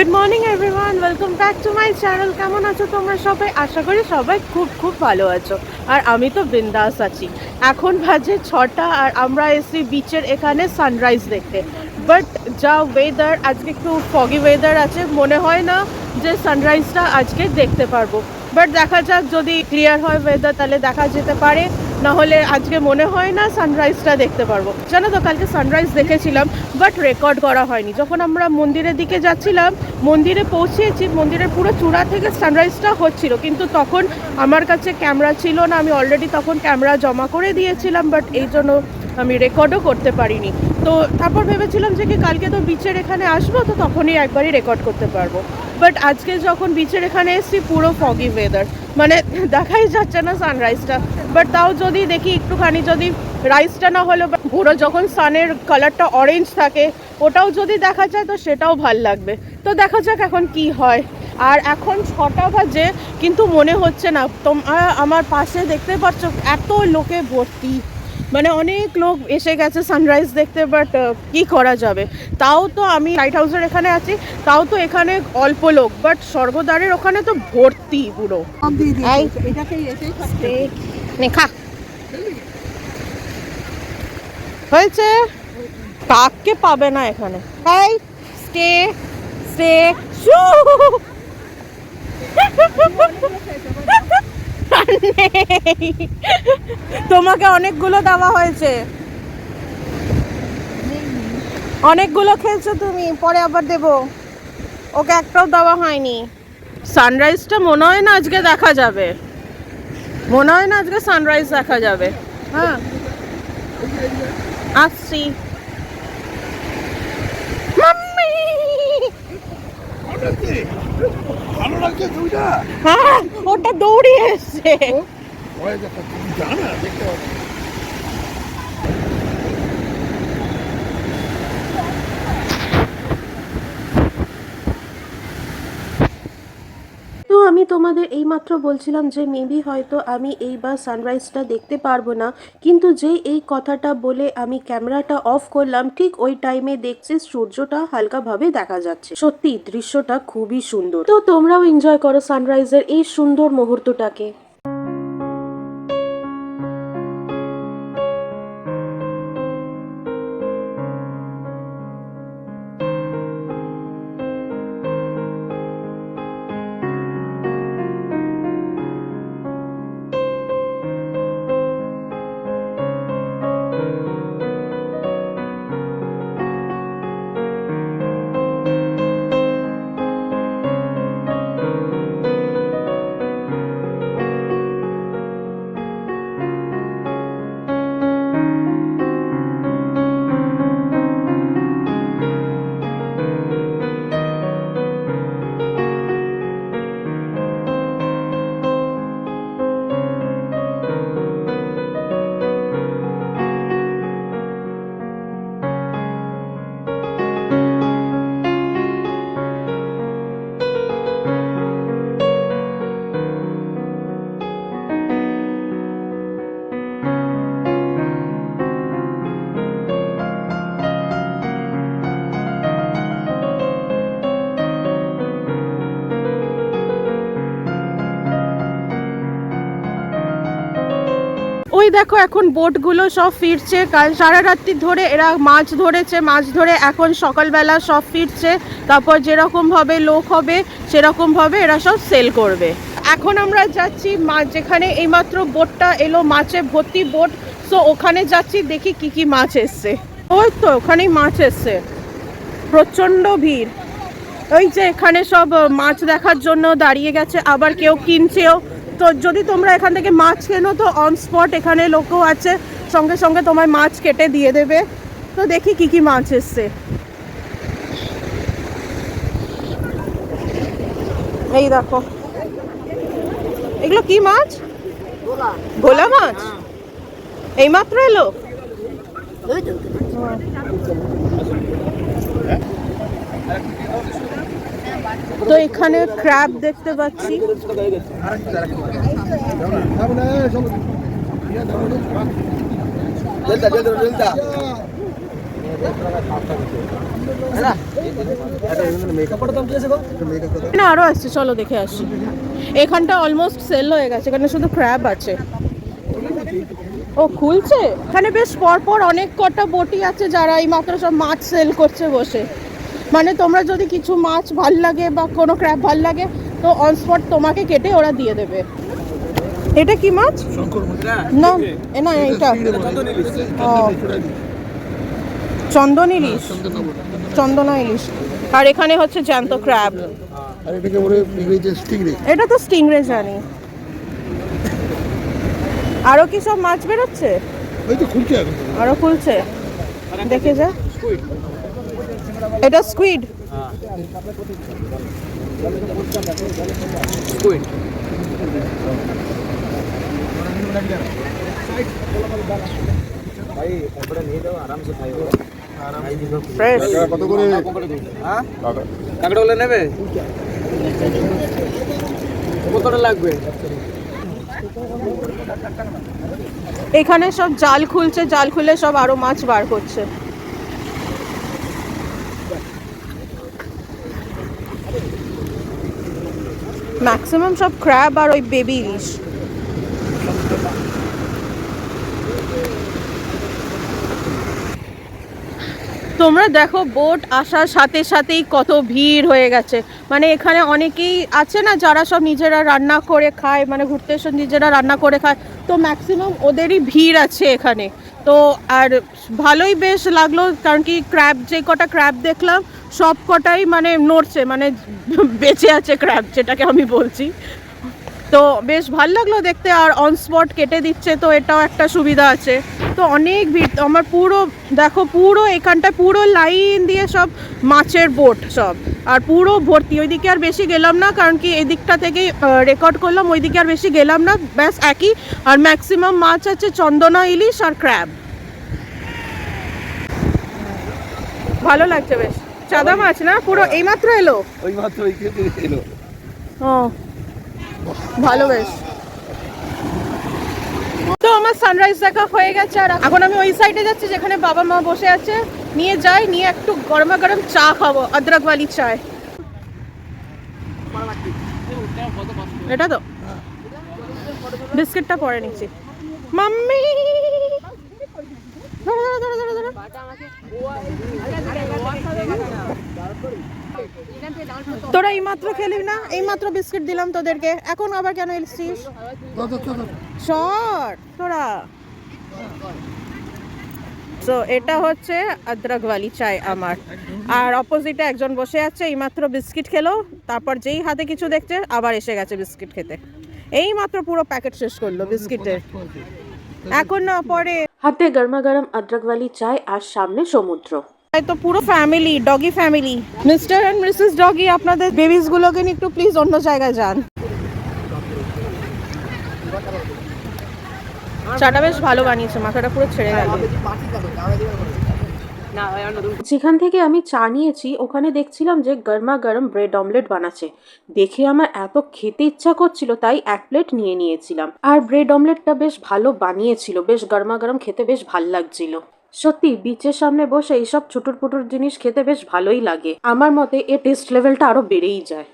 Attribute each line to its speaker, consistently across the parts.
Speaker 1: Good morning everyone, welcome back to my channel. কেমন আছো তোমরা সবাই? আশা করি সবাই খুব খুব ভালো আছো। আর আমি তো বিন্দাস আছি। এখন বাজে 6টা আর আমরা এসছি বিচের এখানে সানরাইজ দেখতে। বাট যা ওয়েদার, আজকে একটু ফগি ওয়েদার আছে, মনে হয় না যে সানরাইজটা আজকে দেখতে পারবো। বাট দেখা যাক, যদি ক্লিয়ার হয় ওয়েদার তাহলে দেখা যেতে পারে, না হলে আজকে মনে হয় না সানরাইজটা দেখতে পারবো। জানো তো, কালকে সানরাইজ দেখেছিলাম বাট রেকর্ড করা হয়নি। যখন আমরা মন্দিরের দিকে যাচ্ছিলাম, মন্দিরে পৌঁছেছি, মন্দিরের পুরো চূড়া থেকে সানরাইজটা হচ্ছিল, কিন্তু তখন আমার কাছে ক্যামেরা ছিল না। আমি অলরেডি তখন ক্যামেরা জমা করে দিয়েছিলাম, বাট এই জন্য আমি রেকর্ডও করতে পারিনি। তো তারপর ভেবেছিলাম যে কি কালকে তো বিচের এখানে আসবো, তো তখনই একবারই রেকর্ড করতে পারবো। বাট আজকে যখন বিচের এখানে এসেছি, পুরো ফগি ওয়েদার, মানে দেখাই যাচ্ছে না সানরাইজটা। বাট তাও যদি দেখি একটুখানি, যদি রাইজটা না হলো, পুরো যখন সানের কালারটা অরেঞ্জ থাকে ওটাও যদি দেখা যায় তো সেটাও ভাল লাগবে। তো দেখা যাক এখন কি হয়। আর এখন 6টা বাজে, কিন্তু মনে হচ্ছে না। তোমরা আমার পাশে দেখতে পাচ্ছ এত লোকে ভর্তি, মানে অনেক লোক এসে গেছে সানরাইজ দেখতে। বাট কি করা যাবে, তাও তো আমি লাইট হাউসের এখানে আছি, তাও তো এখানে অল্প লোক, বাট স্বর্গদ্বারের ওখানে তো ভর্তি পুরো। খা হয়েছে, কাককে পাবে না এখানে। এই স্টে স্টে তোমাকে অনেকগুলো দেওয়া হয়েছে, অনেকগুলো খেলছো তুমি, পরে আবার দেবো। ওকে একটাও দেওয়া হয়নি। সানরাইজটা মনে হয় না আজকে দেখা যাবে, মনে হয় না আজকে সানরাইজ দেখা যাবে। হ্যাঁ আসছি। মাম্মি হ্যাঁ, ওটা দৌড়িয়ে এসছে। তো আমি তোমাদের এইমাত্র বলছিলাম যে মেবি হয়তো আমি এইবার সানরাইজটা দেখতে পারবো না, কিন্তু যেই এই কথাটা বলে আমি ক্যামেরাটা অফ করলাম, ঠিক ওই টাইমে দেখছি সূর্যটা হালকাভাবে দেখা যাচ্ছে। সত্যি দৃশ্যটা খুবই সুন্দর। তো তোমরাও এনজয় করো সানরাইজের এই সুন্দর মুহূর্তটাকে। ওই দেখো, এখন বোটগুলো সব ফিরছে। কাল সারা রাত্রি ধরে এরা মাছ ধরেছে, মাছ ধরে এখন সকালবেলা সব ফিরছে। তারপর যেরকম ভাবে লোক হবে সেরকম ভাবে এরা সব সেল করবে। এখন আমরা যাচ্ছি মাছ, যেখানে এইমাত্র বোটটা এলো, মাছে ভর্তি বোট। সো ওখানে যাচ্ছি, দেখি কি কি মাছ এসছে। ওই তো ওখানেই মাছ এসছে, প্রচণ্ড ভিড়। ওই যে এখানে সব মাছ দেখার জন্য দাঁড়িয়ে গেছে, আবার কেউ কিনছেও। তো যদি তোমরা এখান থেকে মাছ কেনো তো অন স্পট এখানে লোকও আছে, সঙ্গে সঙ্গে তোমায় মাছ কেটে দিয়ে দেবে। তো দেখি কি কি মাছ এসছে। এই দেখো, এগুলো কি মাছ? ভোলা মাছ এইমাত্র এলো। তো এখানে ক্র্যাব দেখতে পাচ্ছি। না আরো আসছে, চলো দেখে আসি। এখানটা অলমোস্ট সেল হয়ে গেছে, এখানে শুধু ক্র্যাব আছে। ও খুলছে এখানে বেশ পরপর অনেক কটা বটি আছে যারা এই মাত্র সব মাছ সেল করছে বসে। মানে তোমরা যদি কিছু মাছ ভাল লাগে বা কোনো ক্র্যাব ভাল লাগে তো অন স্পট তোমাকে কেটে ওরা দিয়ে দেবে। এটা কি মাছ? না না এটা চন্দন ইলিশ, চন্দনা ইলিশ। আর এখানে হচ্ছে জ্যান্ত ক্র্যাব।
Speaker 2: আর এটাকে বলে ইংরেজি স্টিংরে।
Speaker 1: এটা তো স্টিংরে জানি। আরো কি সব মাছ বেরোচ্ছে?
Speaker 2: ওই তো খুলছে এখন।
Speaker 1: আরো খুলছে, দেখে যা। এটা স্কুইড।
Speaker 2: কত করে
Speaker 3: কাঁকড়া হলে নেবে? কতটা লাগবে?
Speaker 1: এখানে সব জাল খুলছে, জাল খুলে সব আরো মাছ বার করছে। ম্যাক্সিমাম সব ক্র্যাব আর ওই বেবি ইলিশ। তোমরা দেখো বোট আসার সাথে সাথেই কত ভিড় হয়ে গেছে। মানে এখানে অনেকেই আছে না যারা সব নিজেরা রান্না করে খায়, মানে ঘুরতে এসে নিজেরা রান্না করে খায়, তো ম্যাক্সিমাম ওদেরই ভিড় আছে এখানে। তো আর ভালোই বেশ লাগলো, কারণ কি ক্র্যাব, যে কটা ক্র্যাব দেখলাম সব কটাই মানে নড়ছে, মানে বেঁচে আছে ক্র্যাব, যেটাকে আমি বলছি। তো বেশ ভাল লাগলো দেখতে। আর অন স্পট কেটে দিচ্ছে, তো এটাও একটা সুবিধা আছে। তো অনেক ভিড়, আমার পুরো দেখো পুরো এখানটায় পুরো লাইন দিয়ে সব মাছের বোট সব, আর পুরো ভর্তি। ওইদিকে আর বেশি গেলাম না, কারণ কি এদিকটা থেকেই রেকর্ড করলাম, ওইদিকে আর বেশি গেলাম না, ব্যাস একই। আর ম্যাক্সিমাম মাছ আছে চন্দনা ইলিশ আর ক্র্যাব। ভালো লাগছে বেশ। চাঁদা মাছ না পুরো এইমাত্র এলো?
Speaker 3: ওই মাত্র ওই এলো।
Speaker 1: ও ভালো বেশ। তো আমার সানরাইজ দেখা হয়ে গেছে, আর এখন আমি ওই সাইডে যাচ্ছি যেখানে বাবা মা বসে আছে। নিয়ে যাই, নিয়ে একটু গরমা গরম চা খাবো, আদরকওয়ালি চায়। এটা তো বিস্কিটটা পরে নিচ্ছি। মাম্মি তোরা এইমাত্র খেলি না, এইমাত্র বিস্কিট দিলাম তোদেরকে, এখন আবার কেন এসছিস? শর্ট তোরা। তো এটা হচ্ছে আদরকওয়ালি চায় আমার। আর অপোজিটে একজন বসে আছে, এইমাত্র বিস্কিট খেলো, তারপর যেই হাতে কিছু দেখছে আবার এসে গেছে বিস্কিট খেতে। এইমাত্র পুরো প্যাকেট শেষ করলো বিস্কিটের, এখন না পরে। হাতে গরমা গরম আদরকওয়ালি চায় আর সামনে সমুদ্র। তো পুরো family, doggy family, mister and missus doggy, আপনাদের বেবিস গুলোকে নিয়ে একটু প্লিজ অন্য জায়গায় যান। চাটা বেশ ভালো বানিয়েছে, মাথাটা পুরো ছেড়ে গেল। যেখান থেকে আমি চা নিয়েছি ওখানে দেখছিলাম যে গরমা গরম ব্রেড অমলেট বানাচ্ছে। দেখে আমার এত খেতে ইচ্ছা করছিল, তাই এক প্লেট নিয়ে নিয়েছিলাম। আর ব্রেড অমলেটটা বেশ ভালো বানিয়েছিল, বেশ গরমা গরম, খেতে বেশ ভাল লাগছিল। সত্যি বিচের সামনে বসে এইসব ছুটুর পুটুর জিনিস খেতে বেশ ভালোই লাগে। আমার মতে এর টেস্ট লেভেলটা আরো বেড়েই যায়।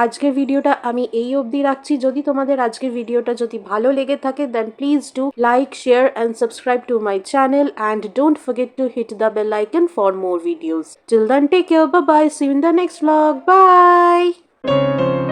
Speaker 1: আজকের ভিডিওটা আমি এই অবধি রাখছি। যদি তোমাদের আজকের ভিডিওটা যদি ভালো লেগে থাকে then please do like, share and subscribe to my channel and don't forget to hit the bell icon for more videos. Till then, take care, bye bye, see you in the next vlog, bye.